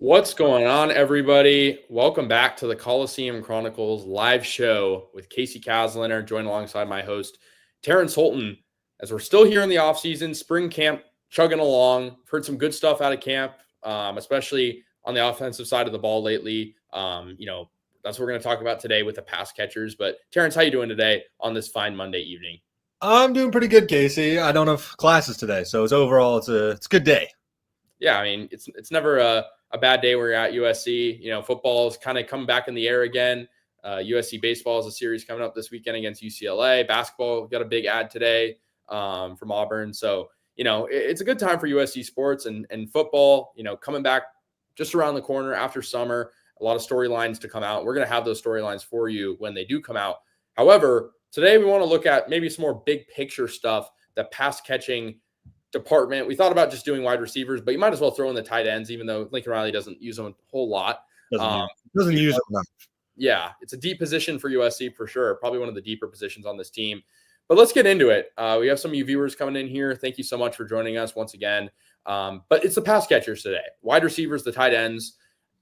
What's going on, everybody? Welcome back to the Coliseum Chronicles live show with Casey Casliner, joined alongside my host, Terrence Holton. As we're still here in the offseason, spring camp chugging along. I've heard some good stuff out of camp, especially on the offensive side of the ball lately. That's what we're going to talk about today with the pass catchers. But Terrence, how you doing today on this fine Monday evening? I'm doing pretty good, Casey. I don't have classes today, so it's a good day. Yeah, I mean, it's never a bad day where you're at USC. Football is kind of coming back in the air again. USC baseball is a series coming up this weekend against UCLA. Basketball got a big ad today from Auburn. So, it's a good time for USC sports and football, coming back just around the corner after summer. A lot of storylines to come out. We're going to have those storylines for you when they do come out. However, today we want to look at maybe some more big picture stuff, the pass catching department. We thought about just doing wide receivers, but you might as well throw in the tight ends, even though Lincoln Riley doesn't use them a whole lot. Doesn't use it enough. Yeah, it's a deep position for USC for sure. Probably one of the deeper positions on this team. But let's get into it. We have some of you viewers coming in here. Thank you so much for joining us once again. But it's the pass catchers today, wide receivers, the tight ends.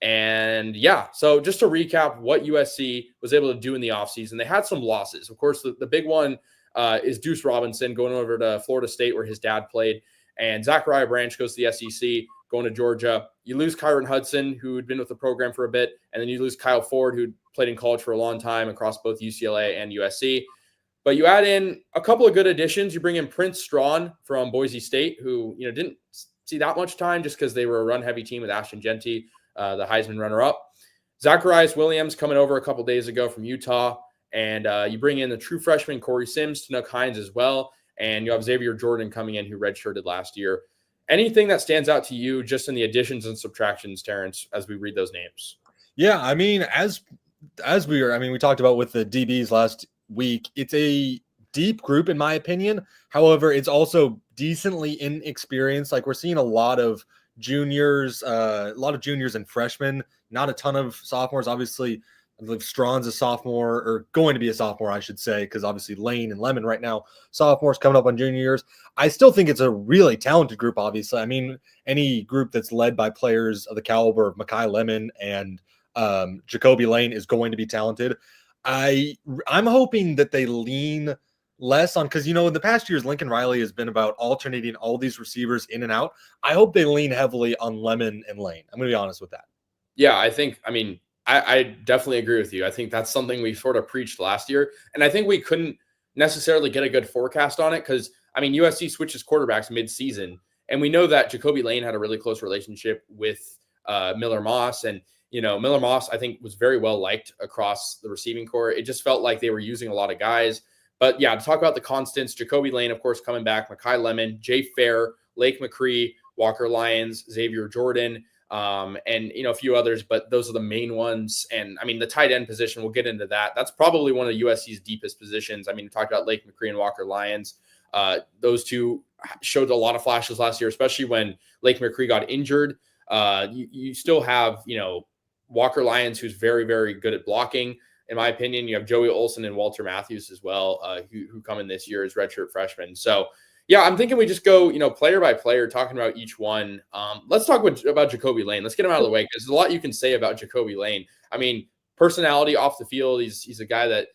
And yeah, so just to recap what USC was able to do in the offseason, they had some losses. Of course, the big one is Deuce Robinson going over to Florida State where his dad played. And Zachariah Branch goes to the SEC, going to Georgia. You lose Kyron Hudson, who had been with the program for a bit. And then you lose Kyle Ford, who played in college for a long time across both UCLA and USC. But you add in a couple of good additions. You bring in Prince Strawn from Boise State, who didn't see that much time just because they were a run-heavy team with Ashton Genty, the Heisman runner-up. Zacharias Williams coming over a couple days ago from Utah. And you bring in the true freshman Corey Sims, Tanook Hines as well. And you have Xavier Jordan coming in who redshirted last year. Anything that stands out to you just in the additions and subtractions, Terrence, as we read those names? Yeah, I mean, we talked about with the DBs last week, it's a deep group in my opinion. However, it's also decently inexperienced. Like we're seeing a lot of juniors and freshmen, not a ton of sophomores. Obviously, I believe Strawn's a sophomore, or going to be a sophomore, I should say, because obviously Lane and Lemon right now, sophomores coming up on junior years. I still think it's a really talented group, obviously. I mean, any group that's led by players of the caliber of Mekhi Lemon and Jacoby Lane is going to be talented. I'm hoping that they lean less on, because, in the past years, Lincoln Riley has been about alternating all these receivers in and out. I hope they lean heavily on Lemon and Lane. I'm going to be honest with that. Yeah, I definitely agree with you. I think that's something we sort of preached last year. And I think we couldn't necessarily get a good forecast on it because, USC switches quarterbacks mid-season. And we know that Jacoby Lane had a really close relationship with Miller Moss. And, Miller Moss, I think, was very well liked across the receiving corps. It just felt like they were using a lot of guys. But, yeah, to talk about the constants, Jacoby Lane, of course, coming back, Mekhi Lemon, Jay Fair, Lake McCree, Walker Lyons, Xavier Jordan, and a few others, but those are the main ones. And the tight end position, we'll get into that. That's probably one of USC's deepest positions. We talked about Lake McCree and Walker Lyons. Those two showed a lot of flashes last year, especially when Lake McCree got injured. You still have, Walker Lyons, who's very, very good at blocking. In my opinion, you have Joey Olson and Walter Matthews as well, who come in this year as redshirt freshmen. So, yeah, I'm thinking we just go, player by player, talking about each one. Let's talk about Jacoby Lane. Let's get him out of the way because there's a lot you can say about Jacoby Lane. Personality off the field, he's a guy that,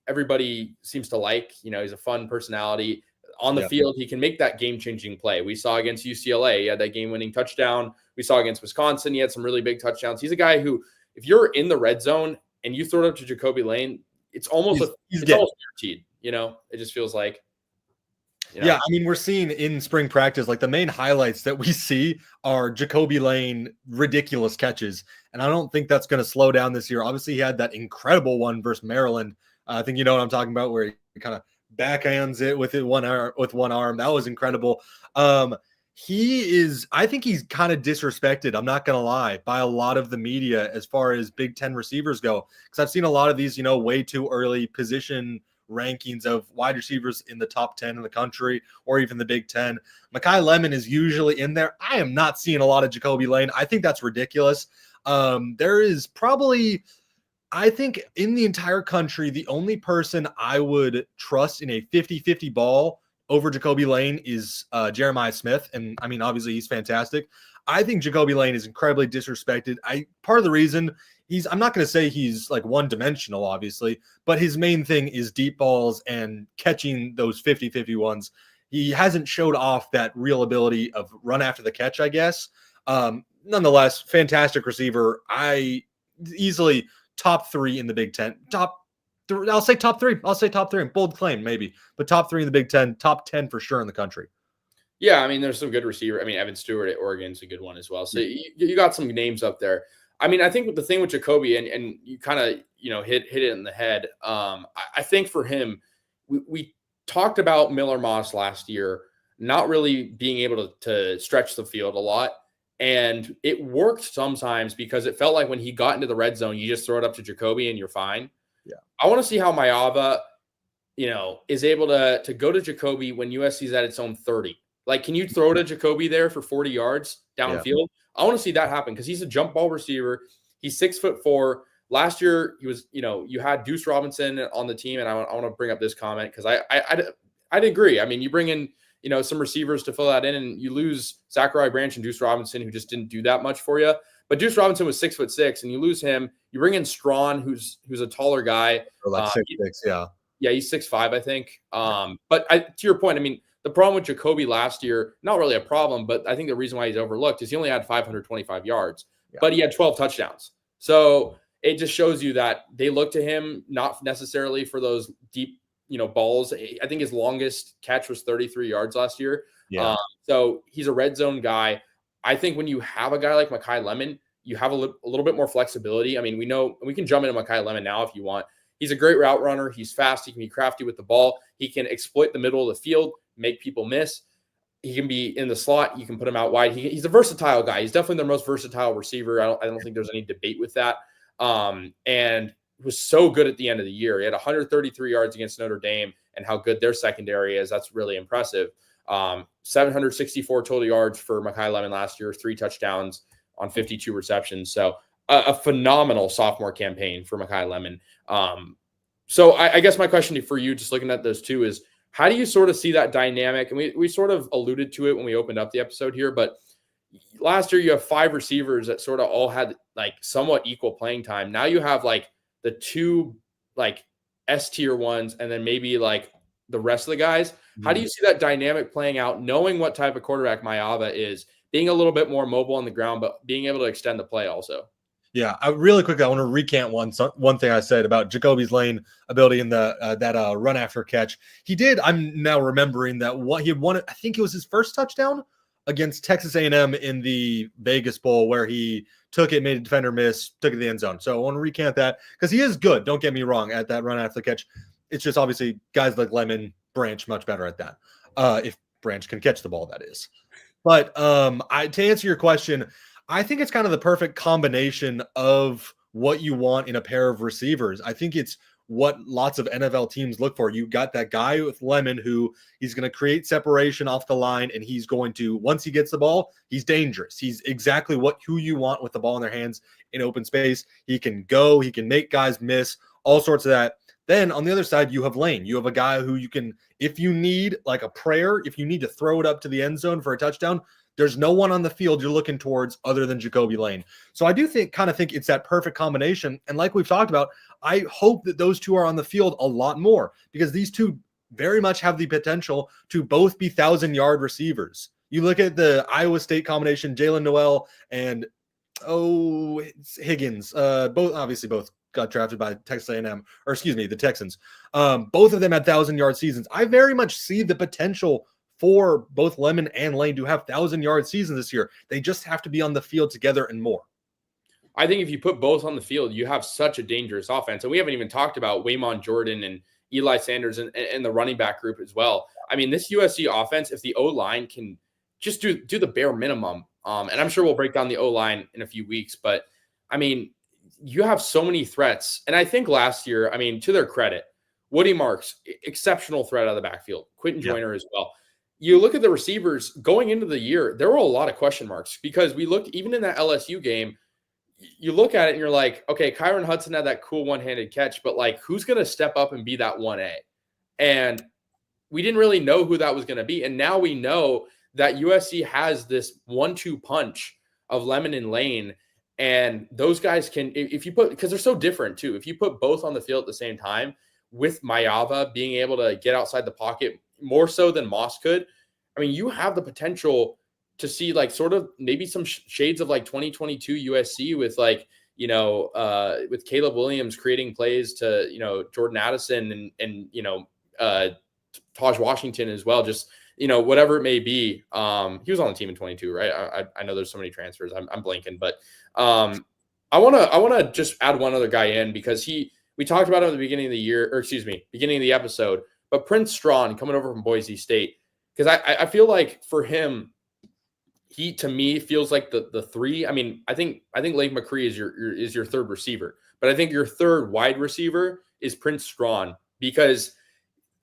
everybody seems to like. He's a fun personality. On the field, he can make that game-changing play. We saw against UCLA, he had that game-winning touchdown. We saw against Wisconsin, he had some really big touchdowns. He's a guy who, if you're in the red zone and you throw it up to Jacoby Lane, it's almost guaranteed. It just feels like. Yeah, we're seeing in spring practice, like the main highlights that we see are Jacoby Lane ridiculous catches. And I don't think that's going to slow down this year. Obviously, he had that incredible one versus Maryland. I think you know what I'm talking about, where he kind of backhands it with one arm. That was incredible. I think he's kind of disrespected, I'm not going to lie, by a lot of the media as far as Big Ten receivers go. Because I've seen a lot of these, way too early position rankings of wide receivers in the top 10 in the country or even the Big Ten. Mekhi Lemon is usually in there. I am not seeing a lot of Jacoby Lane. I think that's ridiculous. There is probably, I think in the entire country, the only person I would trust in a 50-50 ball over Jacoby Lane is Jeremiah Smith. And I mean, obviously he's fantastic. I think Jacoby Lane is incredibly disrespected. Part of the reason I'm not going to say he's like one dimensional, obviously, but his main thing is deep balls and catching those 50-50 ones. He hasn't showed off that real ability of run after the catch, I guess. Nonetheless, fantastic receiver. Easily top 3 in the Big Ten. I'll say top 3. I'll say top 3. Bold claim, maybe, but top 3 in the Big Ten. Top 10 for sure in the country. Yeah, I mean, there's some good receiver. I mean, Evan Stewart at Oregon's a good one as well. So you got some names up there. I mean, I think the thing with Jacoby, and you kind of hit it in the head. I think for him, we talked about Miller Moss last year not really being able to stretch the field a lot. And it worked sometimes because it felt like when he got into the red zone, you just throw it up to Jacoby and you're fine. Yeah. I want to see how Maava, is able to go to Jacoby when USC's at its own 30. Like, can you throw to Jacoby there for 40 yards downfield? Yeah. I want to see that happen because he's a jump ball receiver. He's 6'4". Last year, he was, you had Deuce Robinson on the team, and I want to bring up this comment because I'd agree. I mean, you bring in, some receivers to fill that in, and you lose Zachariah Branch and Deuce Robinson, who just didn't do that much for you. But Deuce Robinson was 6'6", and you lose him. You bring in Strawn, who's a taller guy. Like 6'6", yeah. Yeah, he's 6'5", I think. But to your point, I mean, the problem with Jacoby last year, not really a problem, but I think the reason why he's overlooked is he only had 525 yards, but he had 12 touchdowns. So it just shows you that they look to him not necessarily for those deep, balls. I think his longest catch was 33 yards last year. Yeah. So he's a red zone guy. I think when you have a guy like Mekhi Lemon, you have a little bit more flexibility. I mean, we can jump into Mekhi Lemon now if you want. He's a great route runner. He's fast. He can be crafty with the ball. He can exploit the middle of the field, make people miss. He can be in the slot. You can put him out wide. He's a versatile guy. He's definitely their most versatile receiver. I don't think there's any debate with that. And was so good at the end of the year. He had 133 yards against Notre Dame, and how good their secondary is. That's really impressive. 764 total yards for Mekhi Lemon last year, 3 touchdowns on 52 receptions. So a phenomenal sophomore campaign for Mekhi Lemon. So I guess my question for you, just looking at those two, is how do you sort of see that dynamic? And we sort of alluded to it when we opened up the episode here, but last year you have 5 receivers that sort of all had like somewhat equal playing time. Now you have like the 2 like S tier ones, and then maybe like the rest of the guys. How do you see that dynamic playing out, knowing what type of quarterback Maava is, being a little bit more mobile on the ground, but being able to extend the play also? Yeah, really quickly, I want to recant one thing I said about Jacoby's Lane ability in that run after catch. He did. I'm now remembering that what he won. I think it was his first touchdown against Texas A&M in the Vegas Bowl, where he took it, made a defender miss, took it to the end zone. So I want to recant that because he is good. Don't get me wrong at that run after the catch. It's just obviously guys like Lemon, Branch much better at that. If Branch can catch the ball, that is. But to answer your question, I think it's kind of the perfect combination of what you want in a pair of receivers. I think it's what lots of NFL teams look for. You got that guy with Lemon who he's going to create separation off the line, and he's going to, once he gets the ball, he's dangerous. He's exactly who you want with the ball in their hands in open space. He can go, he can make guys miss, all sorts of that. Then on the other side, you have Lane. You have a guy who you can, if you need like a prayer, if you need to throw it up to the end zone for a touchdown, there's no one on the field you're looking towards other than Jacoby Lane. So I do think it's that perfect combination. And like we've talked about, I hope that those two are on the field a lot more, because these two very much have the potential to both be 1,000-yard receivers. You look at the Iowa State combination, Jalen Noel and Higgins. Both got drafted by Texas A&M, or excuse me, the Texans. Both of them had 1,000-yard seasons. I very much see the potential for both Lemon and Lane to have 1,000-yard seasons this year. They just have to be on the field together and more. I think if you put both on the field, you have such a dangerous offense. And we haven't even talked about Waymon Jordan and Eli Sanders and the running back group as well. I mean, this USC offense, if the O-line can just do the bare minimum, and I'm sure we'll break down the O-line in a few weeks, but I mean, you have so many threats. And I think last year, I mean, to their credit, Woody Marks, exceptional threat out of the backfield, Quentin Joyner as well. You look at the receivers going into the year, there were a lot of question marks, because we looked, even in that LSU game, you look at it and you're like, okay, Kyron Hudson had that cool one-handed catch, but like, who's going to step up and be that 1A? And we didn't really know who that was going to be. And now we know that USC has this 1-2 punch of Lemon and Lane. And those guys can, if you put, because they're so different too, if you put both on the field at the same time, with Mayava being able to get outside the pocket more so than Moss could, I mean, you have the potential to see like sort of maybe some shades of like 2022 USC with like, with Caleb Williams creating plays to, Jordan Addison and Taj Washington as well. Just, whatever it may be. He was on the team in 22, right? I know there's so many transfers. I'm blanking, but I want to just add one other guy in because we talked about him at the beginning of the year, or excuse me, beginning of the episode, but Prince Strawn coming over from Boise State. Because I feel like for him, he to me feels like the three. I mean, I think Lake McCree is your third receiver, but I think your third wide receiver is Prince Strawn because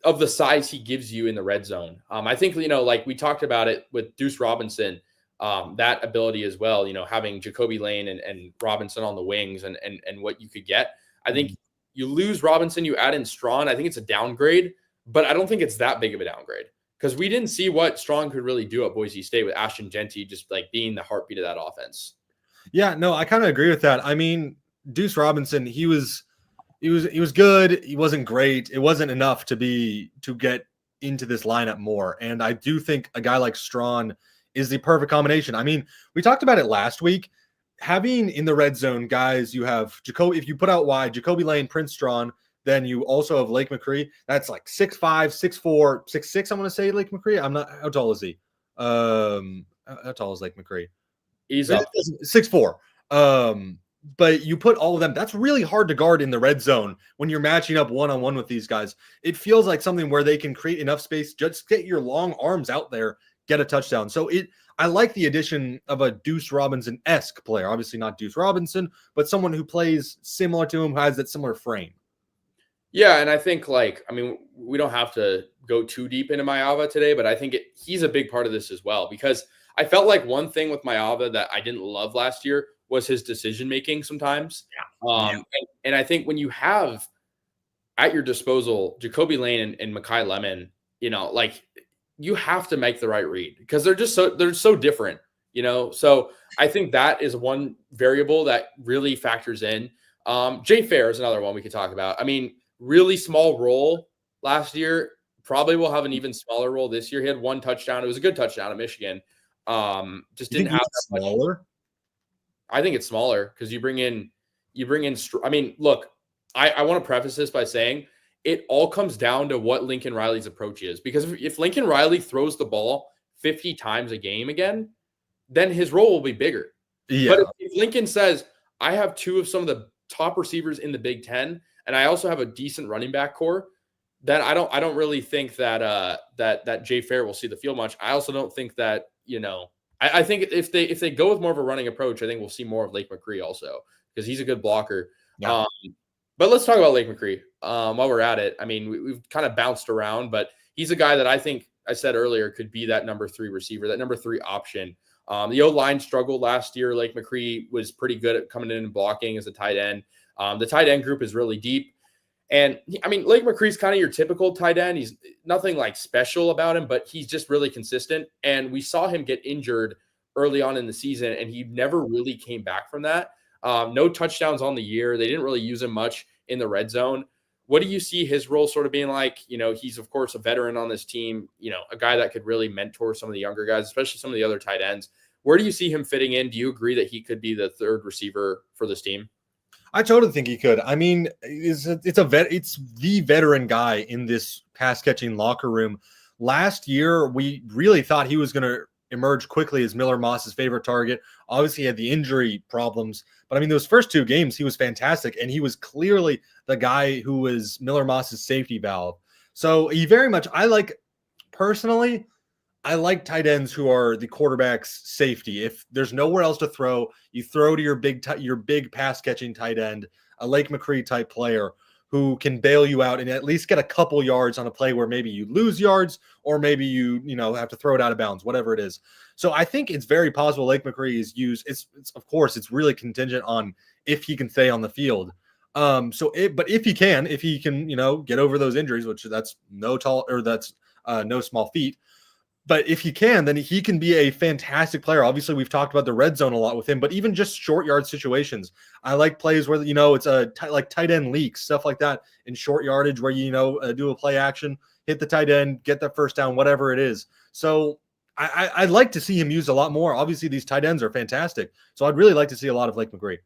of the size he gives you in the red zone. I think like we talked about it with Deuce Robinson, that ability as well. Having Jacoby Lane and Robinson on the wings and what you could get. I think you lose Robinson, you add in Strawn. I think it's a downgrade, but I don't think it's that big of a downgrade. Because we didn't see what Strong could really do at Boise State with Ashton Genty just like being the heartbeat of that offense. Yeah, no, I kind of agree with that. I mean, Deuce Robinson, he was good. He wasn't great. It wasn't enough to get into this lineup more. And I do think a guy like Strawn is the perfect combination. I mean, we talked about it last week. Having in the red zone guys, you have Jacoby. If you put out wide, Jacoby Lane, Prince Strawn. Then you also have Lake McCree. That's like 6'5", 6'4", 6'6". I'm going to say Lake McCree. I'm not. How tall is he? How tall is Lake McCree? He's up 6'4". But you put all of them. That's really hard to guard in the red zone when you're matching up one-on-one with these guys. It feels like something where they can create enough space. Just get your long arms out there, get a touchdown. So I like the addition of a Deuce Robinson-esque player. Obviously not Deuce Robinson, but someone who plays similar to him, who has that similar frame. Yeah, and I think we don't have to go too deep into Mayava today, but I think he's a big part of this as well because I felt like one thing with Mayava that I didn't love last year was his decision making sometimes. Yeah. And I think when you have at your disposal Jacoby Lane and Mekhi Lemon, you have to make the right read because they're so different, So I think that is one variable that really factors in. Jay Fair is another one we could talk about. I mean, really small role last year, probably will have an even smaller role this year. He had one touchdown. It was a good touchdown at Michigan. Just didn't have that smaller. Much. I think it's smaller because you bring in. I mean, look, I want to preface this by saying it all comes down to what Lincoln Riley's approach is. Because if Lincoln Riley throws the ball 50 times a game again, then his role will be bigger. Yeah. But if Lincoln says, I have two of some of the top receivers in the Big Ten, and I also have a decent running back core, then I don't really think that that Jay Fair will see the field much. I also don't think that, I think if they go with more of a running approach, I think we'll see more of Lake McCree also because he's a good blocker. Yeah. But let's talk about Lake McCree while we're at it. I mean, we've kind of bounced around, but he's a guy that I think I said earlier could be that number 3 receiver, that number 3 option. The O-line struggled last year. Lake McCree was pretty good at coming in and blocking as a tight end. The tight end group is really deep. And Lake McCree's kind of your typical tight end. He's nothing like special about him, but he's just really consistent. And we saw him get injured early on in the season, and he never really came back from that. No touchdowns on the year. They didn't really use him much in the red zone. What do you see his role sort of being like? He's, of course, a veteran on this team, a guy that could really mentor some of the younger guys, especially some of the other tight ends. Where do you see him fitting in? Do you agree that he could be the third receiver for this team? I totally think he could. I mean, it's the veteran guy in this pass catching locker room. Last year, we really thought he was going to emerge quickly as Miller Moss's favorite target. Obviously, he had the injury problems, but those first 2 games, he was fantastic, and he was clearly the guy who was Miller Moss's safety valve. So he very much, I like tight ends who are the quarterback's safety. If there's nowhere else to throw, you throw to your big pass catching tight end, a Lake McCree type player who can bail you out and at least get a couple yards on a play where maybe you lose yards or maybe you have to throw it out of bounds, whatever it is. So I think it's very possible Lake McCree is used. It's of course it's really contingent on if he can stay on the field. But if he can, get over those injuries, which that's no small feat. But if he can, then he can be a fantastic player. Obviously, we've talked about the red zone a lot with him, but even just short yard situations. I like plays where, it's like tight end leaks, stuff like that in short yardage where, do a play action, hit the tight end, get the first down, whatever it is. So I'd like to see him used a lot more. Obviously, these tight ends are fantastic. So I'd really like to see a lot of Lake McRee.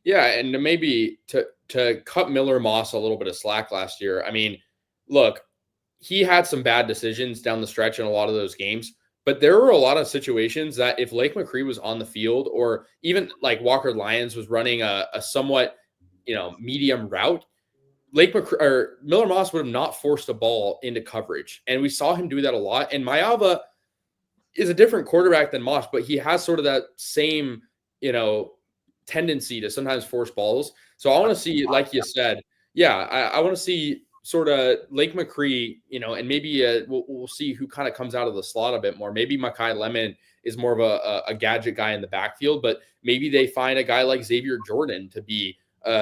Yeah, and maybe to cut Miller Moss a little bit of slack last year. I mean, look, he had some bad decisions down the stretch in a lot of those games, but there were a lot of situations that if Lake McRee was on the field, or even like Walker Lyons was running a somewhat, medium route, Miller Moss would have not forced a ball into coverage. And we saw him do that a lot. And Mayava is a different quarterback than Moss, but he has sort of that same, tendency to sometimes force balls. So I want to see, like you said, I want to see sort of Lake McRee, and maybe we'll see who kind of comes out of the slot a bit more. Maybe Makai Lemon is more of a gadget guy in the backfield, but maybe they find a guy like Xavier Jordan to be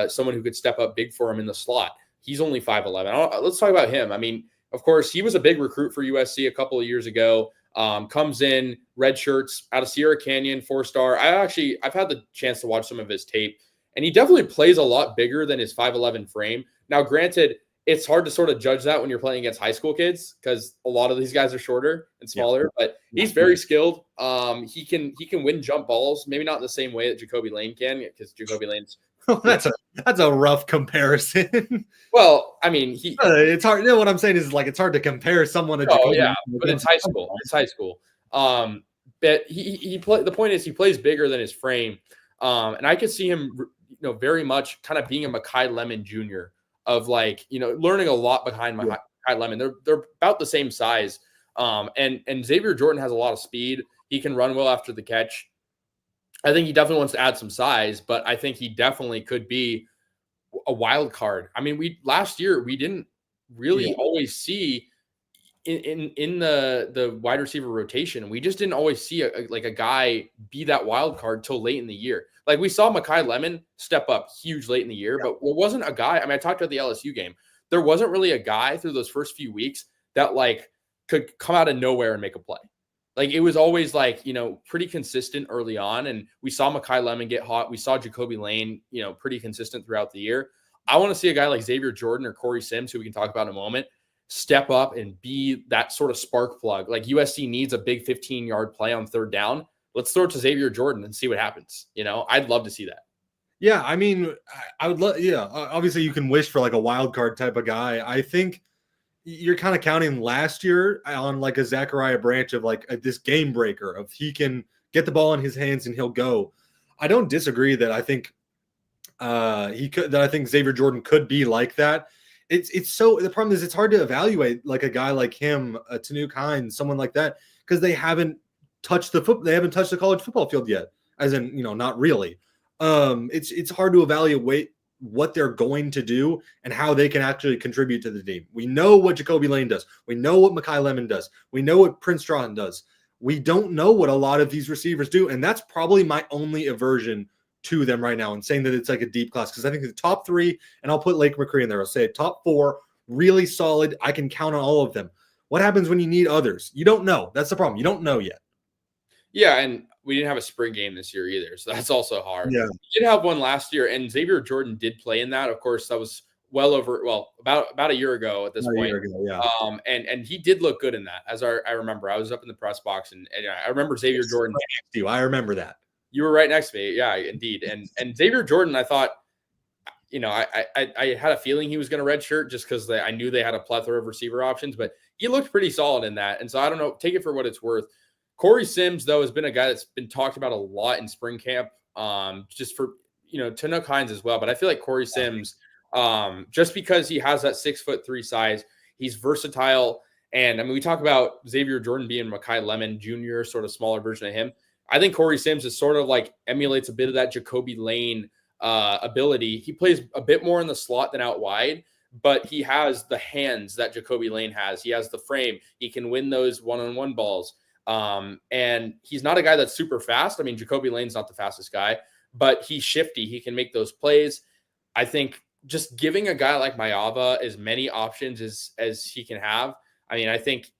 someone who could step up big for him in the slot. He's only 5'11". Let's talk about him. I mean, of course, he was a big recruit for USC a couple of years ago. Comes in, red shirts out of Sierra Canyon, 4-star. I've had the chance to watch some of his tape, and he definitely plays a lot bigger than his 5'11" frame. Now, granted, it's hard to sort of judge that when you're playing against high school kids because a lot of these guys are shorter and smaller, but he's very skilled. He can win jump balls, maybe not in the same way that Jacoby Lane can, because Jacoby Lane's that's a rough comparison. Well, I mean, it's hard. What I'm saying is, like, it's hard to compare someone to Jacoby. Yeah, but it's high school. It's high school. But the point is he plays bigger than his frame. And I could see him, very much kind of being a Makai Lemon Jr. of learning a lot behind Makai Lemon. They're about the same size. And Xavier Jordan has a lot of speed. He can run well after the catch. I think he definitely wants to add some size, but I think he definitely could be a wild card. I mean, last year we didn't really always see in the wide receiver rotation. We just didn't always see a guy be that wild card till late in the year. Like we saw Makai Lemon step up huge late in the year, but there wasn't a guy. I mean, I talked about the LSU game. There wasn't really a guy through those first few weeks that could come out of nowhere and make a play. Like it was always pretty consistent early on. And we saw Makai Lemon get hot. We saw Jacoby Lane, pretty consistent throughout the year. I want to see a guy like Xavier Jordan or Corey Sims, who we can talk about in a moment, step up and be that sort of spark plug. Like USC needs a big 15-yard play on third down. Let's throw it to Xavier Jordan and see what happens. I'd love to see that. Yeah. I mean, I would love, obviously you can wish for a wild card type of guy. I think you're kind of counting last year on a Zachariah Branch of this game breaker of he can get the ball in his hands and he'll go. I don't disagree that I think I think Xavier Jordan could be like that. It's so, the problem is it's hard to evaluate a guy like him, Tanuk Hines, someone like that, because they haven't touched the college football field yet, as in, not really. It's hard to evaluate what they're going to do and how they can actually contribute to the team. We know what Jacoby Lane does. We know what Makai Lemon does. We know what Prince Stratton does. We don't know what a lot of these receivers do. And that's probably my only aversion to them right now and saying that it's a deep class. Because I think the top three, and I'll put Lake McRee in there, I'll say top four, really solid. I can count on all of them. What happens when you need others? You don't know. That's the problem. You don't know yet. Yeah, and we didn't have a spring game this year either, so that's also hard. Yeah. We did have one last year, and Xavier Jordan did play in that. Of course, that was about a year ago at this point. And he did look good in that, as I remember. I was up in the press box, and I remember Xavier Jordan. I remember that. You were right next to me. Yeah, indeed. And Xavier Jordan, I thought, I had a feeling he was going to redshirt just because I knew they had a plethora of receiver options, but he looked pretty solid in that. And so I don't know, take it for what it's worth. Corey Sims, though, has been a guy that's been talked about a lot in spring camp, just for, Tanuk Hines as well. But I feel like Corey Sims, just because he has that 6'3" size, he's versatile. And I mean, we talk about Xavier Jordan being Makai Lemon Jr., sort of smaller version of him. I think Corey Sims is sort of emulates a bit of that Jacoby Lane ability. He plays a bit more in the slot than out wide, but he has the hands that Jacoby Lane has. He has the frame. He can win those one-on-one balls. And he's not a guy that's super fast. I mean, Jacoby Lane's not the fastest guy, but he's shifty. He can make those plays. I think just giving a guy like Mayava as many options as he can have, I mean, I think,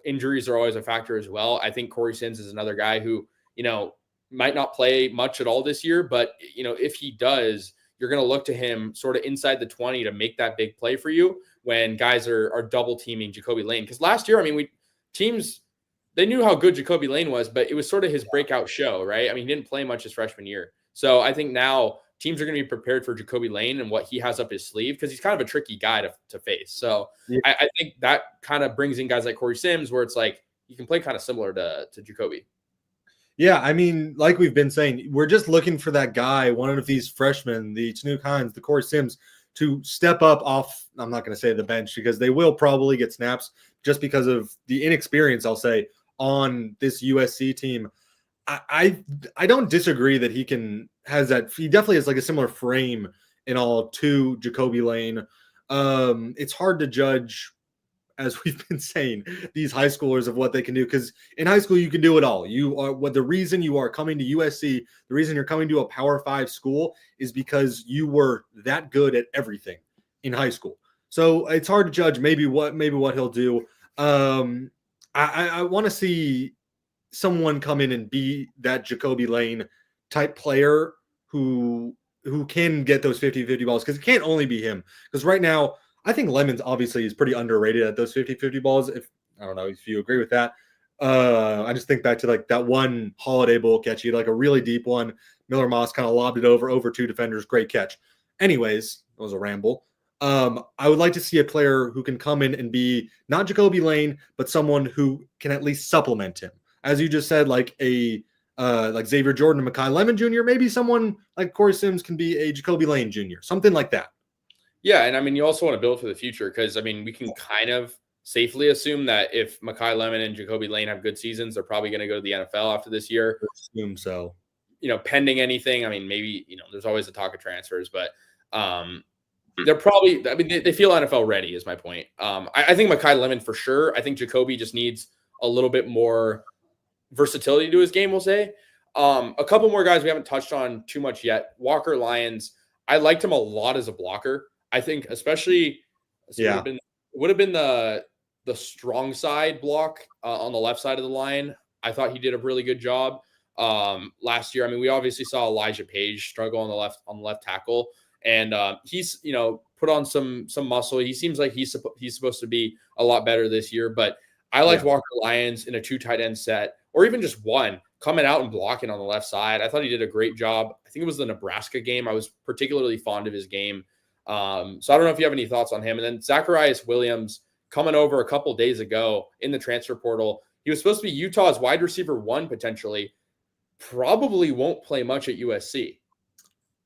injuries are always a factor as well. I think Corey Sims is another guy who, might not play much at all this year, but, if he does, you're going to look to him sort of inside the 20 to make that big play for you when guys are double teaming Jacoby Lane. Because last year, I mean, teams, they knew how good Jacoby Lane was, but it was sort of his breakout show, right? I mean, he didn't play much his freshman year. So I think now teams are going to be prepared for Jacoby Lane and what he has up his sleeve because he's kind of a tricky guy to face. So Yeah. I think that kind of brings in guys like Corey Sims where it's like you can play kind of similar to Jacoby. Yeah, I mean, like we've been saying, we're just looking for that guy, one of these freshmen, the Tanook Hines, the Corey Sims, to step up off, I'm not going to say the bench because they will probably get snaps just because of the inexperience, I'll say, on this USC team. I don't disagree that he definitely has like a similar frame in all to Jacoby Lane. It's hard to judge, as we've been saying, these high schoolers of what they can do, because in high school you can do it all. The reason you are coming to USC, the reason you're coming to a Power 5 school is because you were that good at everything in high school. So it's hard to judge maybe what he'll do. I want to see someone come in and be that Jacoby Lane type player who can get those 50-50 balls, because it can't only be him. Because right now, I think Lemons obviously is pretty underrated at those 50-50 balls. I don't know if you agree with that. I just think back to like that one Holiday Bowl catch. He had like a really deep one. Miller Moss kind of lobbed it over two defenders. Great catch. Anyways, it was a ramble. I would like to see a player who can come in and be not Jacoby Lane, but someone who can at least supplement him. As you just said, like like Xavier Jordan and Mekhi Lemon Jr., maybe someone like Corey Sims can be a Jacoby Lane Jr., something like that. Yeah, and I mean, you also want to build for the future because, I mean, we can kind of safely assume that if Mekhi Lemon and Jacoby Lane have good seasons, they're probably going to go to the NFL after this year. I assume so. Pending anything, I mean, maybe, there's always the talk of transfers, but they're probably, I mean, they feel NFL ready is my point. I think Mekhi Lemon for sure. I think Jacoby just needs a little bit more versatility to his game, we'll say. A couple more guys we haven't touched on too much yet. Walker Lyons, I liked him a lot as a blocker. I think especially would have been the strong side block on the left side of the line. I thought he did a really good job last year. I mean, we obviously saw Elijah Page struggle on the left tackle, and he's put on some muscle. He seems like he's supposed to be a lot better this year. But I liked Walker Lyons in a 2 tight end set, or even just one, coming out and blocking on the left side. I thought he did a great job. I think it was the Nebraska game. I was particularly fond of his game. So I don't know if you have any thoughts on him. And then Zacharias Williams coming over a couple days ago in the transfer portal. He was supposed to be Utah's wide receiver 1 potentially. Probably won't play much at USC.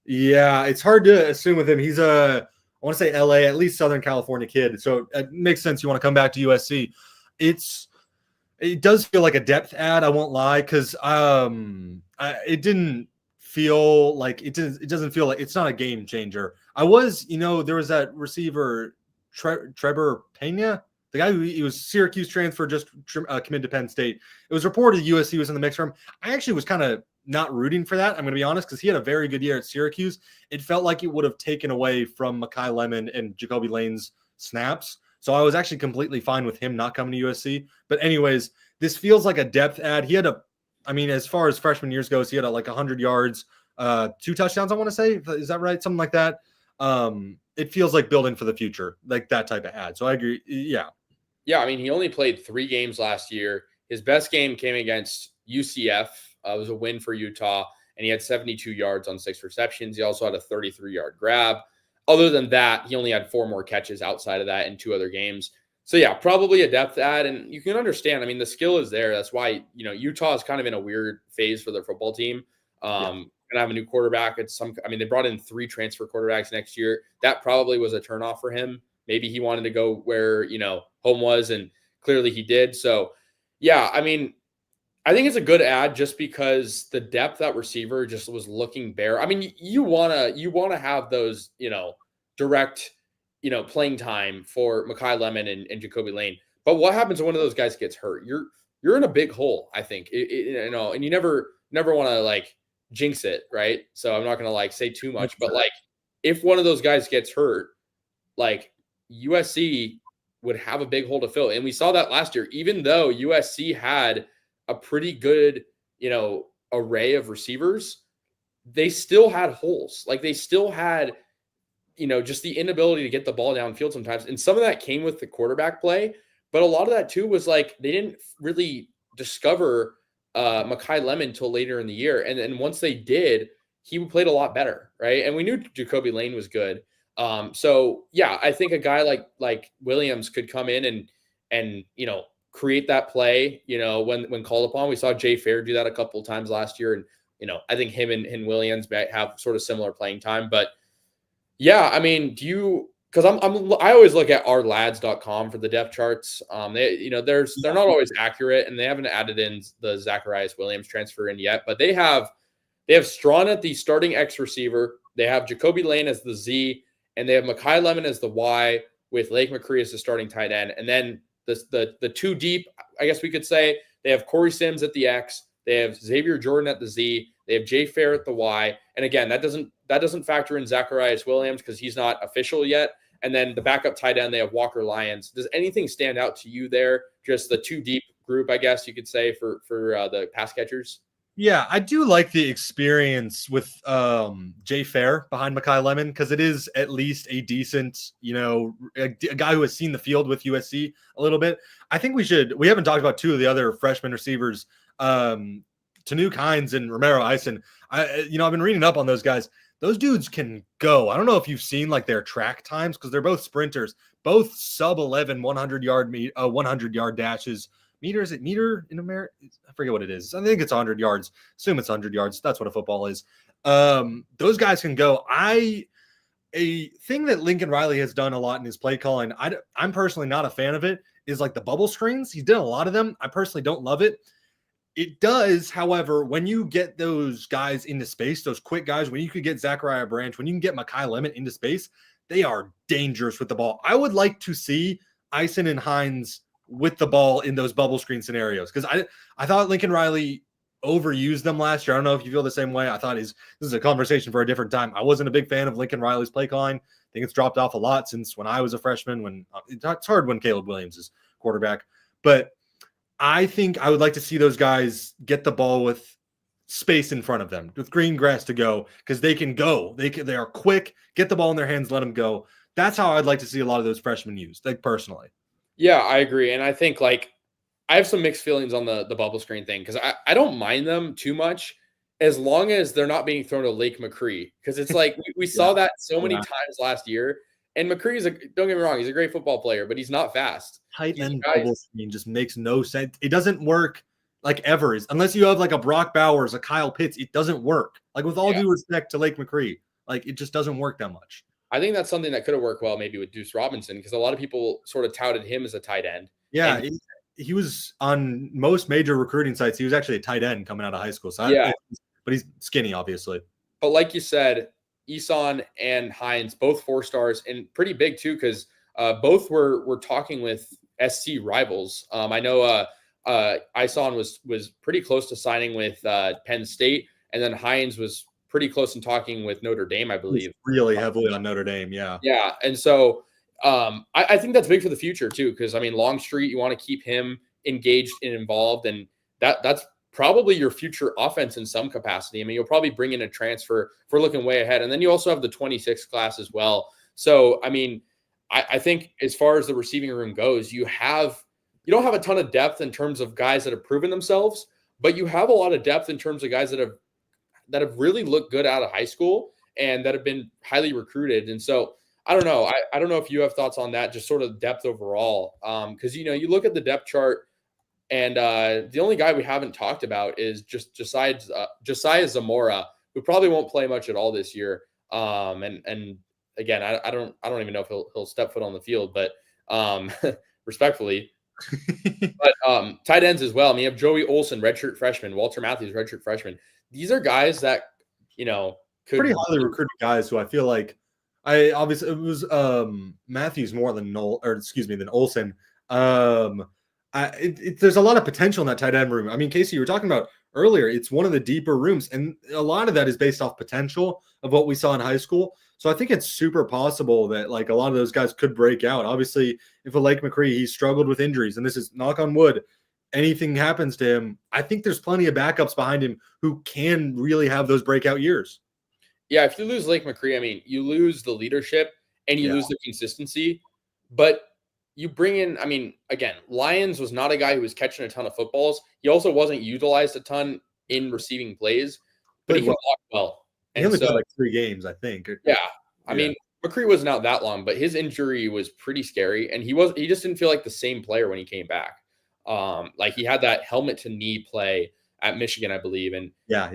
Yeah, it's hard to assume with him. He's I want to say LA, at least Southern California kid. So it makes sense you want to come back to USC. It does feel like a depth add, I won't lie, because it didn't feel like it doesn't feel like it's not a game changer. There was that receiver Trevor Pena, the guy he was Syracuse transfer, just committed to Penn State. It was reported USC was in the mix for him. I actually was kind of not rooting for that, I'm going to be honest, because he had a very good year at Syracuse. It felt like it would have taken away from Mekhi Lemon and Jacoby Lane's snaps. So I was actually completely fine with him not coming to USC. But anyways, this feels like a depth add. He had as far as freshman years goes, he had like 100 yards, 2 touchdowns, I want to say. Is that right? Something like that. It feels like building for the future, like that type of ad. So I agree. Yeah. Yeah. I mean, he only played 3 games last year. His best game came against UCF. It was a win for Utah, and he had 72 yards on 6 receptions. He also had a 33-yard grab. Other than that, he only had 4 more catches outside of that in 2 other games. So yeah, probably a depth add, and you can understand. I mean, the skill is there. That's why Utah is kind of in a weird phase for their football team. Gonna have a new quarterback. They brought in 3 transfer quarterbacks next year. That probably was a turnoff for him. Maybe he wanted to go where home was, and clearly he did. So yeah, I mean, I think it's a good ad just because the depth at receiver just was looking bare. I mean, you wanna have those, direct, playing time for Mekhi Lemon and Jacoby Lane. But what happens when one of those guys gets hurt? You're in a big hole, I think. And you never want to like jinx it, right? So I'm not gonna like say too much, but like if one of those guys gets hurt, like USC would have a big hole to fill. And we saw that last year, even though USC had a pretty good, array of receivers, they still had holes. Like they still had, just the inability to get the ball downfield sometimes. And some of that came with the quarterback play, but a lot of that too was like they didn't really discover Mekhi Lemon until later in the year. And once they did, he played a lot better, right? And we knew Jacoby Lane was good. So yeah, I think a guy like Williams could come in and create that play, when called upon. We saw Jay Fair do that a couple of times last year, and I think him and Williams have sort of similar playing time. But yeah, I mean, because I always look at ourlads.com for the depth charts. They're not always accurate, and they haven't added in the Zacharias Williams transfer in yet, but they have Strawn at the starting X receiver. They have Jacoby Lane as the Z, and they have Mekhi Lemon as the Y with Lake McCree as the starting tight end. And then the two deep, I guess we could say, they have Corey Sims at the X. They have Xavier Jordan at the Z. They have Jay Fair at the Y. And again, that doesn't factor in Zacharias Williams because he's not official yet. And then the backup tight end, they have Walker Lyons. Does anything stand out to you there? Just the two deep group, I guess you could say, for the pass catchers? Yeah, I do like the experience with Jay Fair behind Mekhi Lemon because it is at least a decent, a guy who has seen the field with USC a little bit. I think we haven't talked about two of the other freshman receivers, Tanuk Hines and Romero Eisen. I've been reading up on those guys. Those dudes can go. I don't know if you've seen like their track times because they're both sprinters, both sub 11 100 yard dashes. Is it meter in America? I forget what it is. I think it's 100 yards. Assume it's 100 yards. That's what a football is. Those guys can go. A thing that Lincoln Riley has done a lot in his play calling, I'm personally not a fan of it, is like the bubble screens. He's done a lot of them. I personally don't love it. It does, however, when you get those guys into space, those quick guys, when you could get Zachariah Branch, when you can get Mekhi Lemon into space, they are dangerous with the ball. I would like to see Eisen and Hines with the ball in those bubble screen scenarios because I thought Lincoln Riley overused them last year. I don't know if you feel the same way. I thought this is a conversation for a different time. I wasn't a big fan of Lincoln Riley's play calling. I think it's dropped off a lot since when I was a freshman. When it's hard when Caleb Williams is quarterback, but I think I would like to see those guys get the ball with space in front of them, with green grass to go, because they can go. They are quick. Get the ball in their hands, let them go. That's how I'd like to see a lot of those freshmen used, like personally. Yeah, I agree. And I think I have some mixed feelings on the bubble screen thing because I don't mind them too much as long as they're not being thrown to Lake McCree. Because it's like we saw that so many times last year. And McCree don't get me wrong, he's a great football player, but he's not fast. Tight end bubble screen just makes no sense. It doesn't work ever. Unless you have a Brock Bowers, a Kyle Pitts, it doesn't work. With all due respect to Lake McCree, it just doesn't work that much. I think that's something that could have worked well maybe with Deuce Robinson because a lot of people sort of touted him as a tight end. Yeah, he was on most major recruiting sites. He was actually a tight end coming out of high school. So but he's skinny, obviously. But like you said, Eson and Hines, both 4 stars and pretty big too because both were talking with SC rivals. I know Eson was pretty close to signing with Penn State, and then Hines was pretty close in talking with Notre Dame, I believe. He's really heavily on Notre Dame, yeah. Yeah, and so I think that's big for the future too, because Longstreet, you want to keep him engaged and involved, and that's probably your future offense in some capacity. You'll probably bring in a transfer if we're looking way ahead, and then you also have the 26 class as well. So I think as far as the receiving room goes, you don't have a ton of depth in terms of guys that have proven themselves, but you have a lot of depth in terms of guys that have really looked good out of high school and that have been highly recruited. And so I don't know. I don't know if you have thoughts on that, just sort of depth overall. Because, you look at the depth chart and the only guy we haven't talked about is just Josiah Zamora, who probably won't play much at all this year. And again, I don't even know if he'll step foot on the field, but respectfully. But tight ends as well. You have Joey Olson, redshirt freshman, Walter Matthews, redshirt freshman. These are guys that, could pretty highly recruited guys who I feel like obviously it was Matthews more than Olson. There's a lot of potential in that tight end room. Casey, you were talking about earlier, it's one of the deeper rooms, and a lot of that is based off potential of what we saw in high school. So I think it's super possible that like a lot of those guys could break out. Obviously, if a Lake McCree, he struggled with injuries, and this is knock on wood, anything happens to him, I think there's plenty of backups behind him who can really have those breakout years. Yeah, if you lose Lake McCree, I mean, you lose the leadership and you lose the consistency, but you bring in, I mean, again, Lyons was not a guy who was catching a ton of footballs. He also wasn't utilized a ton in receiving plays, but he can block well. He And only so, played like 3 games, I think. yeah, I mean, McCree wasn't out that long, but his injury was pretty scary, and he just didn't feel like the same player when he came back. Like he had that helmet to knee play at Michigan, I believe, and yeah.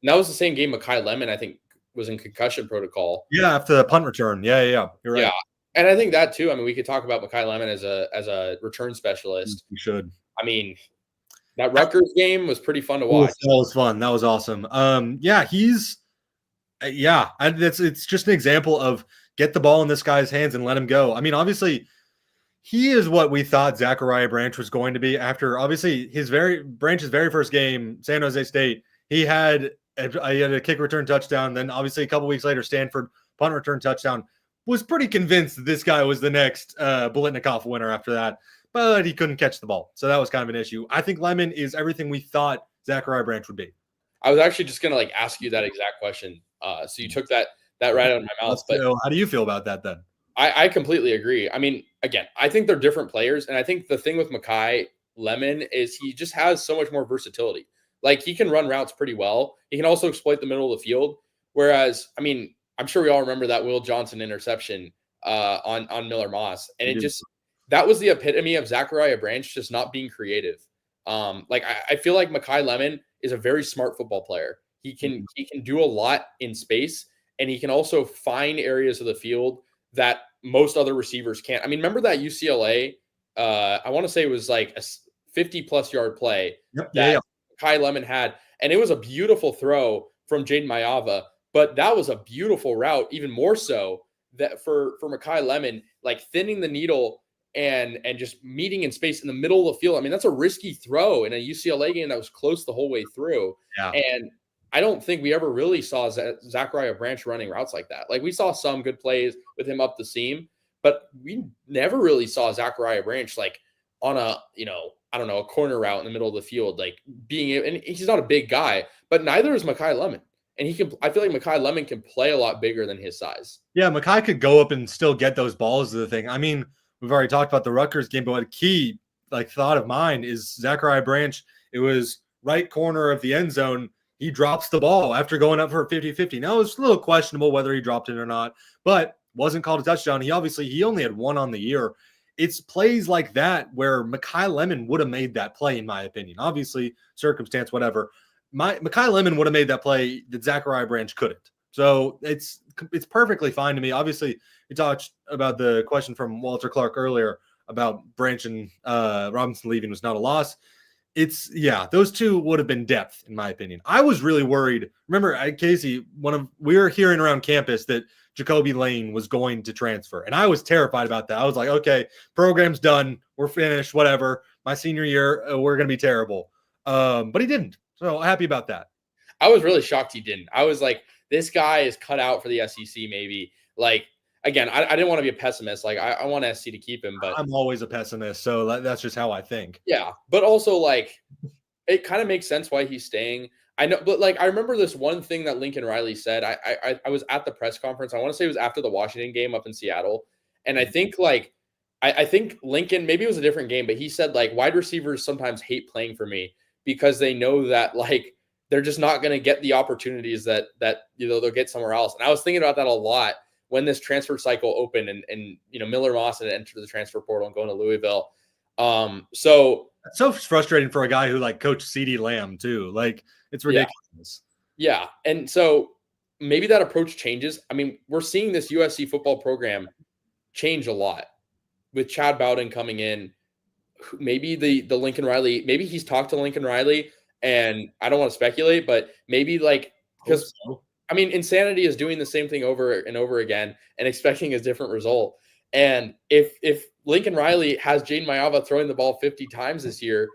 that was the same game Mekhi Lemon, I think, was in concussion protocol. Yeah, after the punt return. Yeah. You're right. Yeah. And I think that too. I mean, we could talk about Mekhi Lemon as a return specialist. We should. I mean, that Rutgers game was pretty fun to watch. That was fun. That was awesome. Yeah, he's it's just an example of get the ball in this guy's hands and let him go. I mean, obviously, he is what we thought Zachariah Branch was going to be after obviously Branch's very first game, San Jose State. He had a kick return touchdown. Then obviously a couple weeks later, Stanford punt return touchdown. Was pretty convinced that this guy was the next Biletnikoff winner after that, but he couldn't catch the ball. So that was kind of an issue. I think Lemon is everything we thought Zachariah Branch would be. I was actually just going to ask you that exact question. So you took that right out of my mouth. But how do you feel about that then? I completely agree. I mean, again, I think they're different players. And I think the thing with Mekhi Lemon is he just has so much more versatility. Like he can run routes pretty well. He can also exploit the middle of the field. Whereas, I mean, I'm sure we all remember that Will Johnson interception on Miller Moss. And that was the epitome of Zachariah Branch just not being creative. I feel like Mekhi Lemon is a very smart football player. He can do a lot in space, and he can also find areas of the field that most other receivers can't. I mean, remember that UCLA, I want to say it was like a 50-plus yard play that Mekhi Lemon had, and it was a beautiful throw from Jaden Mayava, but that was a beautiful route, even more so that for Mekhi Lemon, like thinning the needle and just meeting in space in the middle of the field. I mean, that's a risky throw in a UCLA game that was close the whole way through. Yeah. And I don't think we ever really saw Zachariah Branch running routes like that. Like we saw some good plays with him up the seam, but we never really saw Zachariah Branch like on a, I don't know, a corner route in the middle of the field, like and he's not a big guy, but neither is Mekhi Lemon. And I feel like Mekhi Lemon can play a lot bigger than his size. Yeah, Mekhi could go up and still get those balls is the thing. I mean, we've already talked about the Rutgers game, but what a key thought of mine is Zachariah Branch. It was right corner of the end zone. He drops the ball after going up for a 50-50. Now, it's a little questionable whether he dropped it or not, but wasn't called a touchdown. He only had one on the year. It's plays like that where Mekhi Lemon would have made that play, in my opinion. Obviously, circumstance, whatever. Mekhi Lemon would have made that play that Zachariah Branch couldn't. So it's perfectly fine to me. Obviously, we talked about the question from Walter Clark earlier about Branch and Robinson leaving was not a loss. Those two would have been depth, in my opinion. I was really worried. Remember, Casey, we were hearing around campus that Jacoby Lane was going to transfer, and I was terrified about that. I was like, okay, program's done. We're finished, whatever. My senior year, we're going to be terrible. But he didn't. So happy about that. I was really shocked he didn't. I was like, this guy is cut out for the SEC maybe. Like, again, I didn't want to be a pessimist. Like, I want SC to keep him, but I'm always a pessimist, so that's just how I think. Yeah, but also, like, it kind of makes sense why he's staying. I know, but, like, I remember this one thing that Lincoln Riley said. I was at the press conference. I want to say it was after the Washington game up in Seattle, and I think, like, I think Lincoln, maybe it was a different game, but he said, like, wide receivers sometimes hate playing for me because they know that, like, they're just not going to get the opportunities that they'll get somewhere else. And I was thinking about that a lot when this transfer cycle opened and Miller Moss had entered the transfer portal and going to Louisville. So it's so frustrating for a guy who coached CeeDee Lamb too. Like, it's ridiculous. Yeah. And so maybe that approach changes. I mean, we're seeing this USC football program change a lot with Chad Bowden coming in. Maybe the Lincoln Riley, maybe he's talked to Lincoln Riley, and I don't want to speculate, but maybe because I mean, insanity is doing the same thing over and over again and expecting a different result. And if Lincoln Riley has Jaden Mayava throwing the ball 50 times this year,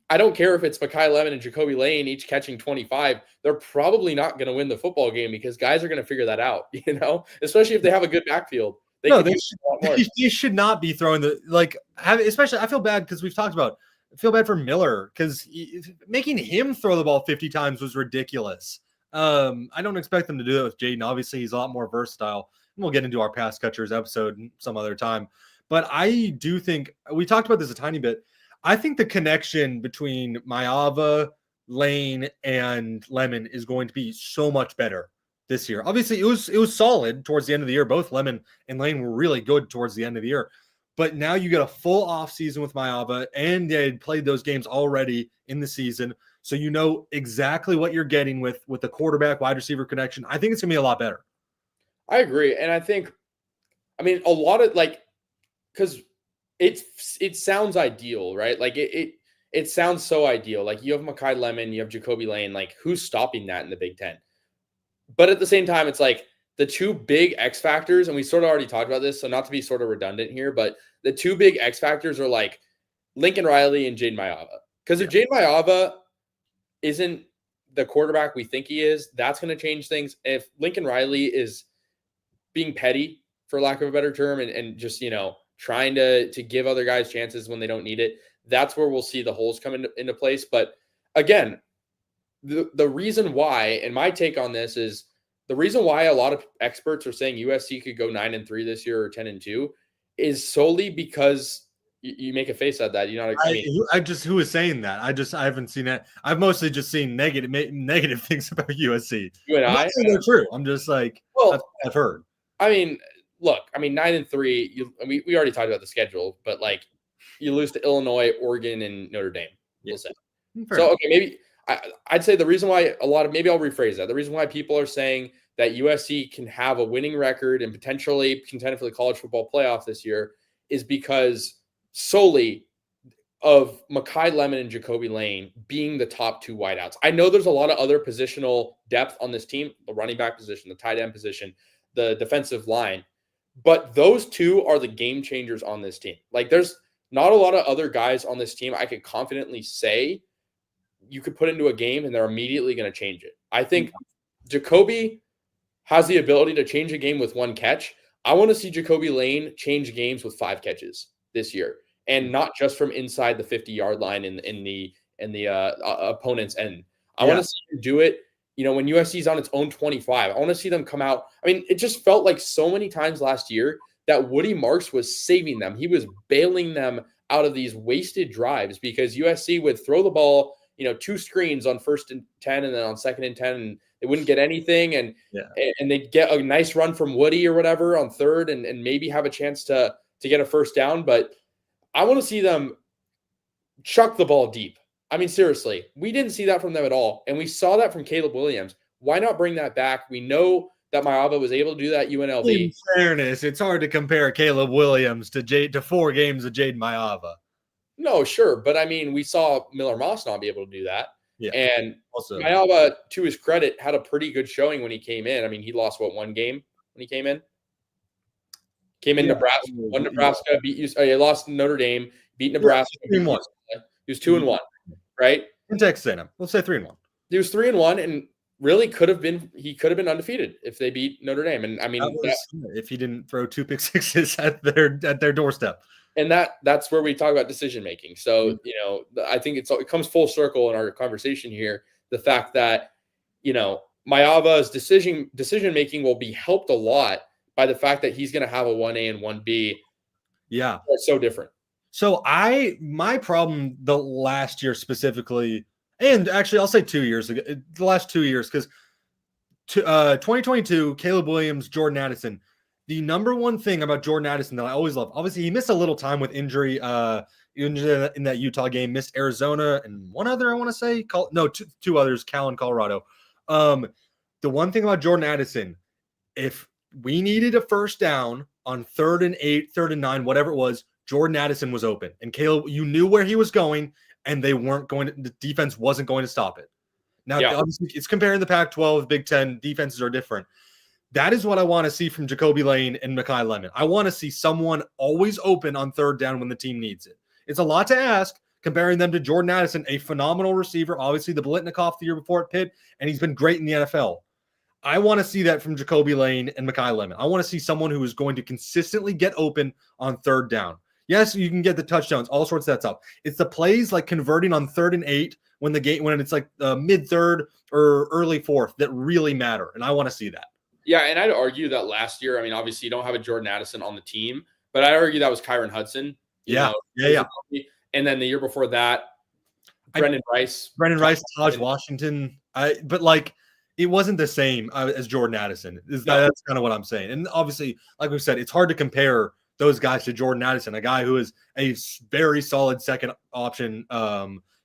I don't care if it's Mekhi Lemon and Jacoby Lane each catching 25. They're probably not going to win the football game because guys are going to figure that out, especially if they have a good backfield. They should not be throwing especially I feel bad because we've talked about I feel bad for Miller because making him throw the ball 50 times was ridiculous. I don't expect them to do that with Jaden. Obviously, he's a lot more versatile. And we'll get into our pass catchers episode some other time. But I do think we talked about this a tiny bit. I think the connection between Maava, Lane, and Lemon is going to be so much better this year. Obviously, it was solid towards the end of the year. Both Lemon and Lane were really good towards the end of the year. But now you get a full offseason with Maava, and they had played those games already in the season. So you know exactly what you're getting with the quarterback, wide receiver connection. I think it's going to be a lot better. I agree. And I think, a lot of because it sounds ideal, right? Like it sounds so ideal. Like you have Mekhi Lemon, you have Jacoby Lane. Like who's stopping that in the Big Ten? But at the same time, it's like the two big X factors, and we sort of already talked about this, so not to be sort of redundant here, but the two big X factors are like Lincoln Riley and Jaden Maava. Because if Jaden Maava isn't the quarterback we think he is, that's going to change things. If Lincoln Riley is being petty, for lack of a better term, and just, trying to give other guys chances when they don't need it, that's where we'll see the holes come into place. But again, the reason why, and my take on this is the reason why a lot of experts are saying USC could go 9-3 this year or 10-2 is solely because you make a face at that. You know what I mean? Who is saying that? I haven't seen that. I've mostly just seen negative things about USC. You and I, they're true. I'm just like, well, I've heard. Look, 9-3. We already talked about the schedule, but like you lose to Illinois, Oregon, and Notre Dame. We'll say. So okay, maybe I'd say the reason why maybe I'll rephrase that. The reason why people are saying that USC can have a winning record and potentially contend for the college football playoff this year is because solely of Mekhi Lemon and Jacoby Lane being the top two wideouts. I know there's a lot of other positional depth on this team, the running back position, the tight end position, the defensive line, but those two are the game changers on this team. Like there's not a lot of other guys on this team I could confidently say you could put into a game and they're immediately going to change it. I think Jacoby has the ability to change a game with one catch. I want to see Jacoby Lane change games with 5 catches this year, and not just from inside the 50-yard line in the opponent's end. I want to see him do it, when USC is on its own 25. I want to see them come out. It just felt like so many times last year that Woody Marks was saving them. He was bailing them out of these wasted drives because USC would throw the ball, 2 screens on 1st and 10 and then on 2nd and 10, and they wouldn't get anything. And they'd get a nice run from Woody or whatever on 3rd and maybe have a chance to get a first down. But I want to see them chuck the ball deep. Seriously, we didn't see that from them at all. And we saw that from Caleb Williams. Why not bring that back? We know that Maava was able to do that at UNLV. In fairness, it's hard to compare Caleb Williams to 4 games of Jaden Maava. No, sure. But we saw Miller Moss not be able to do that. Yeah. And also, Maava, to his credit, had a pretty good showing when he came in. he lost, 1 game when he came in? Nebraska, won Nebraska, beat USC. He lost Notre Dame, beat Nebraska. 3-1. He was 2-1, right? In Texas A&M. We'll say 3-1. He was 3-1 and really could have been undefeated if they beat Notre Dame. And if he didn't throw 2 pick sixes at their doorstep. And that's where we talk about decision making. So, I think it comes full circle in our conversation here. The fact that, Maava's decision making will be helped a lot by the fact that he's going to have a 1A and 1B. Yeah. That's so different. So my problem the last year specifically, and actually I'll say 2 years ago, the last 2 years, because 2022, Caleb Williams, Jordan Addison. The number one thing about Jordan Addison that I always love, obviously he missed a little time with injury in that Utah game, missed Arizona and one other, I want to say, two others, Cal and Colorado. The one thing about Jordan Addison, if we needed a first down on 3rd and 8, 3rd and 9, whatever it was, Jordan Addison was open. And Caleb, you knew where he was going, and the defense wasn't going to stop it. Now, obviously, it's comparing the Pac-12, Big Ten, defenses are different. That is what I want to see from Jacoby Lane and Mekhi Lemon. I want to see someone always open on 3rd down when the team needs it. It's a lot to ask comparing them to Jordan Addison, a phenomenal receiver, obviously the Blitnikoff the year before at Pitt, and he's been great in the NFL. I want to see that from Jacoby Lane and Mekhi Lemon. I want to see someone who is going to consistently get open on third down. Yes, you can get the touchdowns, all sorts of that stuff. It's the plays like converting on 3rd and 8 when it's like mid-third or early 4th that really matter, and I want to see that. Yeah, and I'd argue that last year, I mean, obviously you don't have a Jordan Addison on the team, but I'd argue that was Kyron Hudson. Yeah. And then the year before that, Brendan Rice, Taj Washington. But like it wasn't the same as Jordan Addison. That's kind of what I'm saying. And obviously, like we said, it's hard to compare those guys to Jordan Addison, a guy who is a very solid second option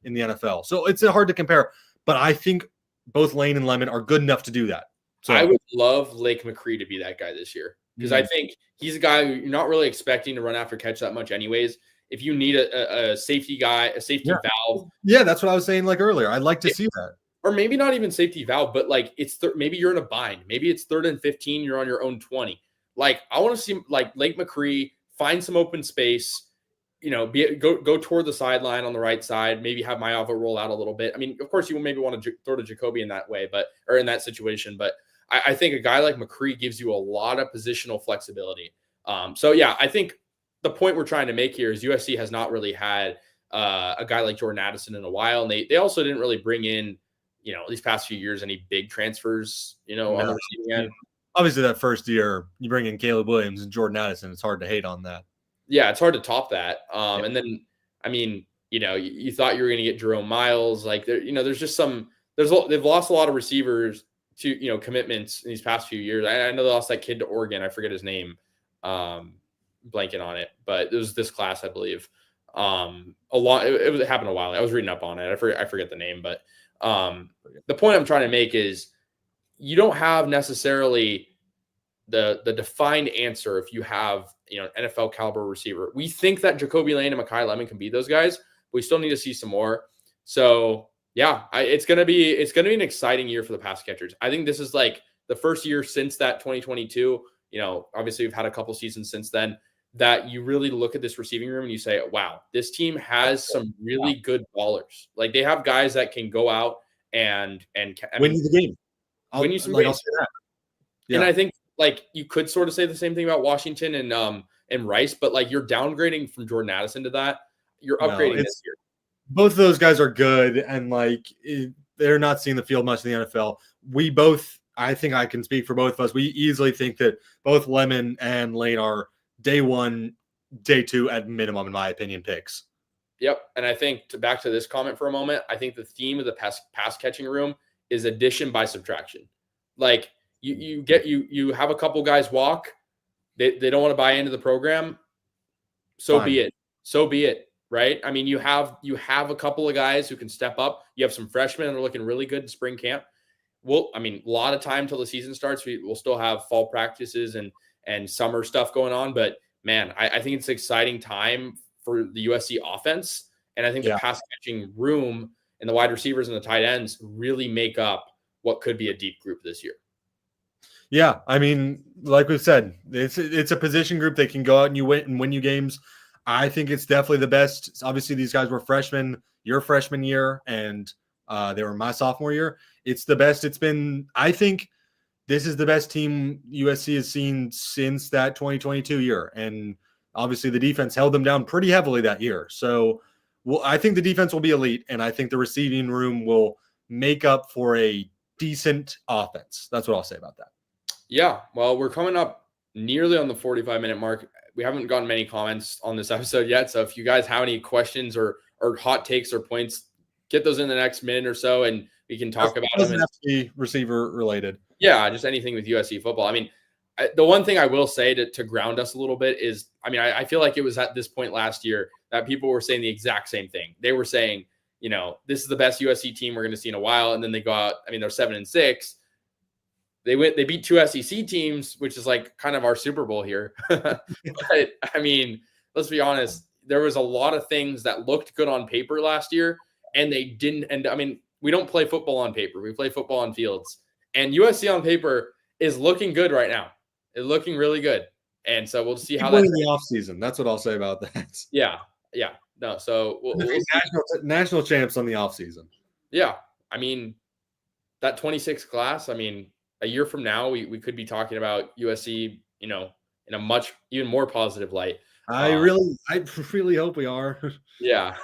in the NFL. So it's hard to compare. But I think both Lane and Lemon are good enough to do that. So I would love Lake McCree to be that guy this year because I think he's a guy who you're not really expecting to run after catch that much anyways. If you need a safety guy, a safety valve. Yeah, that's what I was saying like earlier. I'd like to see that. Or maybe not even safety valve, but like maybe you're in a bind. Maybe it's 3rd and 15, you're on your own 20. Like I want to see like Lake McCree find some open space, go toward the sideline on the right side, maybe have Mayava roll out a little bit. I mean, of course you maybe want to throw to Jacoby in that way, or in that situation, but I think a guy like McCree gives you a lot of positional flexibility. So yeah, I think the point we're trying to make here is USC has not really had a guy like Jordan Addison in a while. And they also didn't really bring in, these past few years, any big transfers, on the receiving end. Obviously that first year you bring in Caleb Williams and Jordan Addison. It's hard to hate on that. Yeah. It's hard to top that. And then, I mean, you thought you were going to get Jerome Miles. Like there's just they've lost a lot of receivers to, commitments in these past few years. I know they lost that kid to Oregon. I forget his name. Blanking on it, but it was this class, I believe. It happened a while. I was reading up on it. I forget the name, but the point I'm trying to make is you don't have necessarily the defined answer if you have NFL caliber receiver. We think that Jacoby Lane and Mekhi Lemon can be those guys, but we still need to see some more. So yeah, it's gonna be an exciting year for the pass catchers. I think this is like the first year since that 2022. Obviously we've had a couple seasons since then that you really look at this receiving room and you say, wow, this team has some really good ballers. Like they have guys that can go out and win you the game. Win you some games. Yeah. And I think like you could sort of say the same thing about Washington and Rice, but like you're downgrading from Jordan Addison to that. You're upgrading this year. Both of those guys are good, and like they're not seeing the field much in the NFL. We both, I think I can speak for both of us. We easily think that both Lemon and Lane are day 1, day 2 at minimum, in my opinion, picks. Yep. And I think back to this comment for a moment, I think the theme of the pass catching room is addition by subtraction. Like you have a couple guys walk, they don't want to buy into the program. So be it. Right. I mean, you have a couple of guys who can step up. You have some freshmen that are looking really good in spring camp. A lot of time till the season starts. We'll still have fall practices and summer stuff going on. But man, I think it's an exciting time for the USC offense. And I think the pass catching room and the wide receivers and the tight ends really make up what could be a deep group this year. Yeah. I mean, like we've said, it's a position group that can go out and win you games. I think it's definitely the best. Obviously, these guys were freshmen your freshman year, and they were my sophomore year. It's the best it's been. I think this is the best team USC has seen since that 2022 year. And obviously, the defense held them down pretty heavily that year. So I think the defense will be elite, and I think the receiving room will make up for a decent offense. That's what I'll say about that. Yeah, well, we're coming up nearly on the 45-minute mark. We haven't gotten many comments on this episode yet. So if you guys have any questions or hot takes or points, get those in the next minute or so, and we can talk about them. Doesn't have to be receiver related. Yeah, just anything with USC football. I mean, the one thing I will say to ground us a little bit is, I mean, I feel like it was at this point last year that people were saying the exact same thing. They were saying, this is the best USC team we're going to see in a while. And then they go out, I mean, they're 7-6. They beat 2 SEC teams, which is like kind of our Super Bowl here. But I mean, let's be honest. There was a lot of things that looked good on paper last year, and they didn't. And I mean, we don't play football on paper. We play football on fields. And USC on paper is looking good right now. It's looking really good. And so we'll see how that's in the offseason. That's what I'll say about that. Yeah. No, so we'll see. National champs on the offseason. Yeah, I mean that 26 class. I mean, a year from now, we could be talking about USC, in a much even more positive light. I really hope we are. Yeah.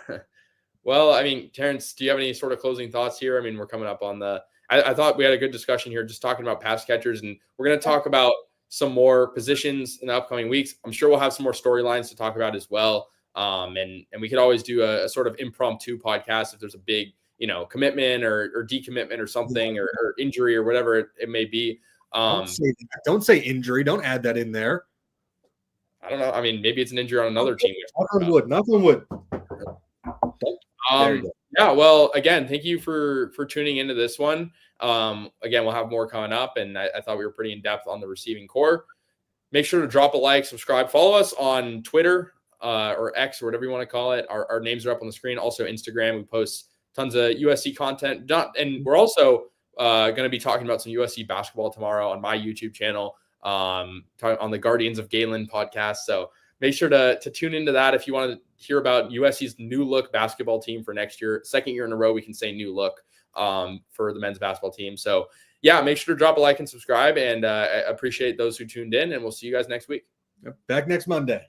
Well, I mean, Terrence, do you have any sort of closing thoughts here? I mean, we're coming up on I thought we had a good discussion here, just talking about pass catchers, and we're going to talk about some more positions in the upcoming weeks. I'm sure we'll have some more storylines to talk about as well. And we could always do a sort of impromptu podcast if there's a big, commitment or decommitment or something, or injury or whatever it may be. Don't say injury. Don't add that in there. I don't know. I mean, maybe it's an injury on another team. Nothing would. Yeah, well, again, thank you for tuning into this one. Again, we'll have more coming up, and I thought we were pretty in depth on the receiving core. Make sure to drop a like, subscribe, follow us on Twitter or X or whatever you want to call it. Our names are up on the screen. Also, Instagram, we post tons of USC content. And we're also going to be talking about some USC basketball tomorrow on my YouTube channel, on the Guardians of Galen podcast. So make sure to tune into that if you want to hear about USC's new look basketball team for next year. Second year in a row, we can say new look for the men's basketball team. So yeah, make sure to drop a like and subscribe, and I appreciate those who tuned in, and we'll see you guys next week. Back next Monday.